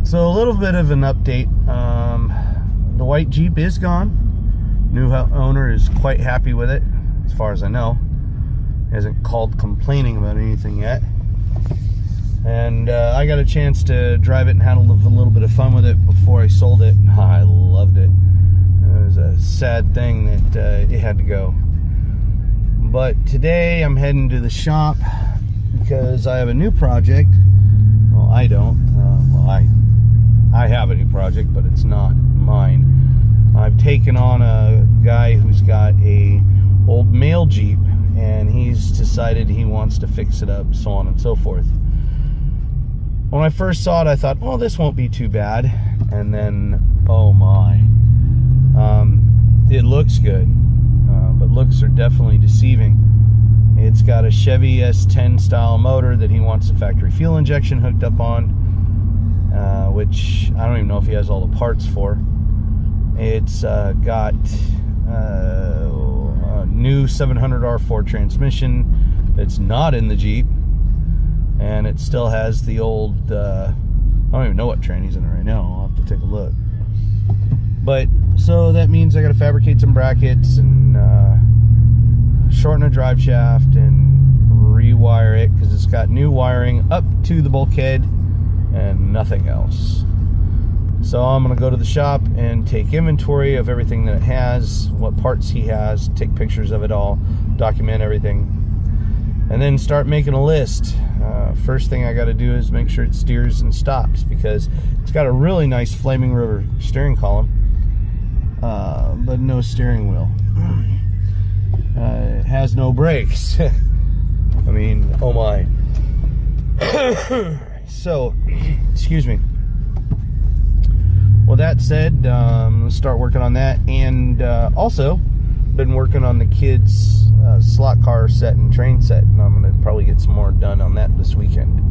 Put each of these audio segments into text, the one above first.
So a little bit of an update. The white Jeep is gone. New owner is quite happy with it, as far as I know. Hasn't called complaining about anything yet. And I got a chance to drive it and have a little bit of fun with it before I sold it. I loved it. It was a sad thing that it had to go. But today I'm heading to the shop because I have a new project. Well, I don't. I have a new project, but it's not mine. I've taken on a guy who's got a old mail Jeep, and he's decided he wants to fix it up, so on and so forth. When I first saw it, I thought, oh, this won't be too bad. And then, oh my. It looks good, but looks are definitely deceiving. It's got a Chevy S10 style motor that he wants the factory fuel injection hooked up on, which I don't even know if he has all the parts for. It's got a new 700R4 transmission that's not in the Jeep, and it still has the old, I don't even know what tranny's in it right now. I'll have to take a look. But, so that means I gotta fabricate some brackets and shorten a drive shaft and rewire it, because it's got new wiring up to the bulkhead and nothing else. So I'm gonna go to the shop and take inventory of everything that it has, what parts he has, take pictures of it all, document everything, and then start making a list. First thing I gotta do is make sure it steers and stops, because it's got a really nice Flaming River steering column, but no steering wheel. It has no brakes. I mean, oh my. So, excuse me. Well, that said, let's start working on that. And also, been working on the kids' slot car set and train set. And I'm going to probably get some more done on that this weekend.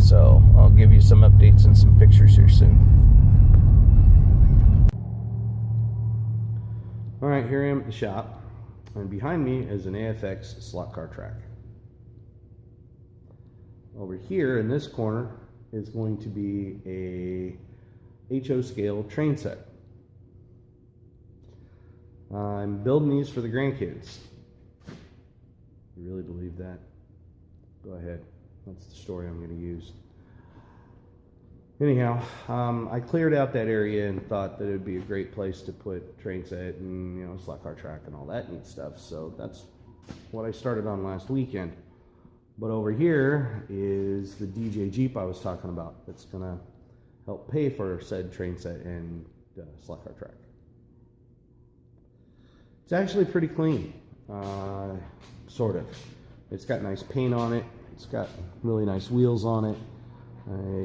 So, I'll give you some updates and some pictures here soon. Alright, here I am at the shop. And behind me is an AFX slot car track. Over here in this corner is going to be a HO scale train set. I'm building these for the grandkids. You really believe that? Go ahead. That's the story I'm going to use. Anyhow, I cleared out that area and thought that it would be a great place to put train set and, you know, slot car track and all that neat stuff. So that's what I started on last weekend. But over here is the DJ Jeep I was talking about that's going to help pay for said train set and slot car track. It's actually pretty clean, sort of. It's got nice paint on it. It's got really nice wheels on it.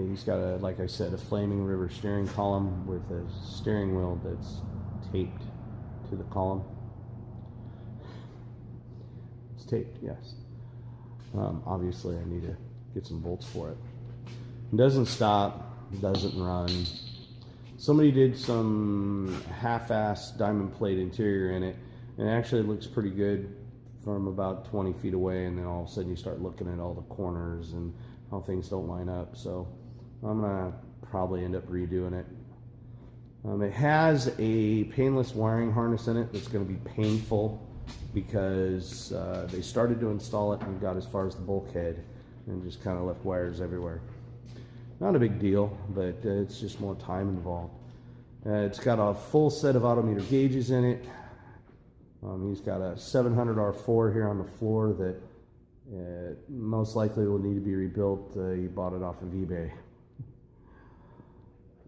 He's got, a, like I said, a Flaming River steering column with a steering wheel that's taped to the column. It's taped, yes. Obviously, I need to get some bolts for it. It doesn't stop, doesn't run. Somebody did some half-ass diamond plate interior in it, and it actually looks pretty good from about 20 feet away, and then all of a sudden you start looking at all the corners and how things don't line up. So I'm gonna probably end up redoing it. It has a painless wiring harness in it that's going to be painful, because they started to install it and got as far as the bulkhead and just kind of left wires everywhere. Not a big deal, but it's just more time involved. It's got a full set of autometer gauges in it. He's got a 700R4 here on the floor that most likely will need to be rebuilt. He bought it off of eBay.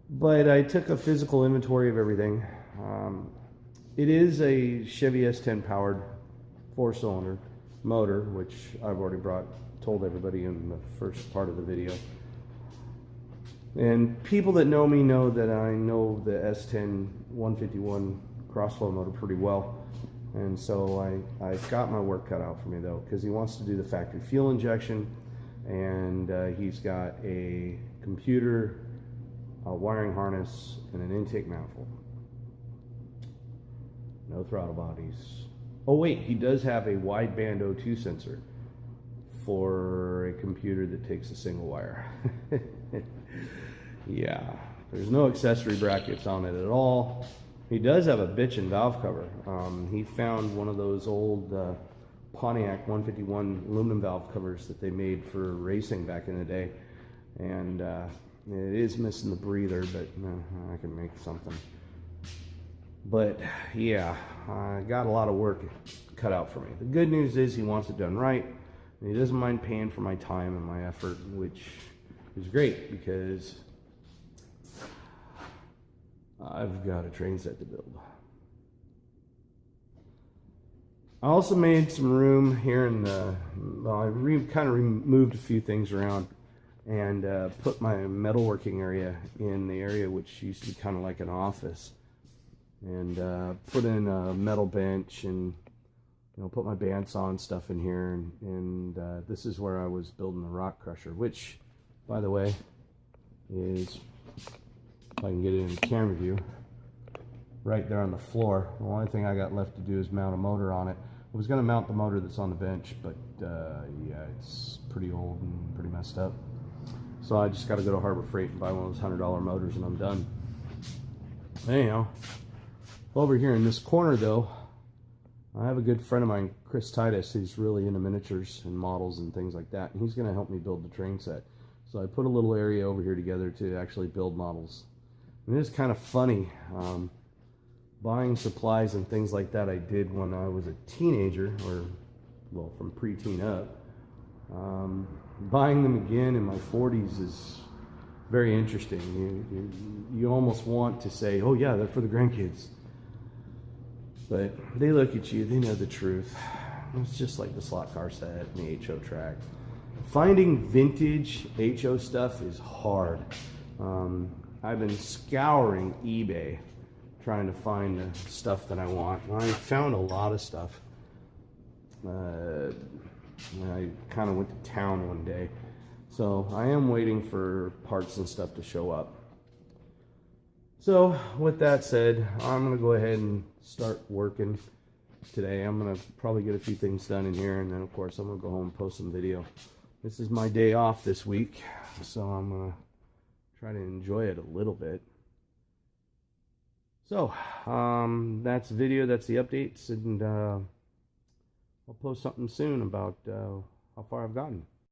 But I took a physical inventory of everything. It is a Chevy S10 powered 4-cylinder motor, which I've already told everybody in the first part of the video. And people that know me know that I know the S10 151 crossflow motor pretty well. And so I've got my work cut out for me, though, because he wants to do the factory fuel injection, and he's got a computer, a wiring harness, and an intake manifold. No throttle bodies. Oh wait, he does have a wideband O2 sensor for a computer that takes a single wire. Yeah, There's no accessory brackets on it at all. He does have a bitchin' valve cover. He found one of those old Pontiac 151 aluminum valve covers that they made for racing back in the day. And it is missing the breather, but I can make something. But yeah, I got a lot of work cut out for me. The good news is he wants it done right, and he doesn't mind paying for my time and my effort, which is great because I've got a train set to build. I also made some room here in the, well, I kind of removed a few things around and put my metalworking area in the area which used to be kind of like an office, and put in a metal bench and put my bandsaw stuff in here, and this is where I was building the rock crusher, which, by the way, is, if I can get it in the camera view, right there on the floor. The only thing I got left to do is mount a motor on it. I was going to mount the motor that's on the bench, but yeah, it's pretty old and pretty messed up. So I just got to go to Harbor Freight and buy one of those $100 motors, and I'm done. Anyhow, over here in this corner, though, I have a good friend of mine, Chris Titus, who's really into miniatures and models and things like that, and he's going to help me build the train set. So I put a little area over here together to actually build models. And it's kind of funny, buying supplies and things like that I did when I was a teenager, or, well, from preteen up. Buying them again in my 40s is very interesting. You almost want to say, oh yeah, they're for the grandkids. But they look at you, they know the truth. It's just like the slot car set and the HO track. Finding vintage HO stuff is hard. I've been scouring eBay trying to find the stuff that I want. I found a lot of stuff. I kind of went to town one day. So I am waiting for parts and stuff to show up. So with that said, I'm going to go ahead and start working today. I'm going to probably get a few things done in here, and then of course I'm going to go home and post some video. This is my day off this week, so I'm going to try to enjoy it a little bit. So that's the video, that's the updates, and I'll post something soon about how far I've gotten.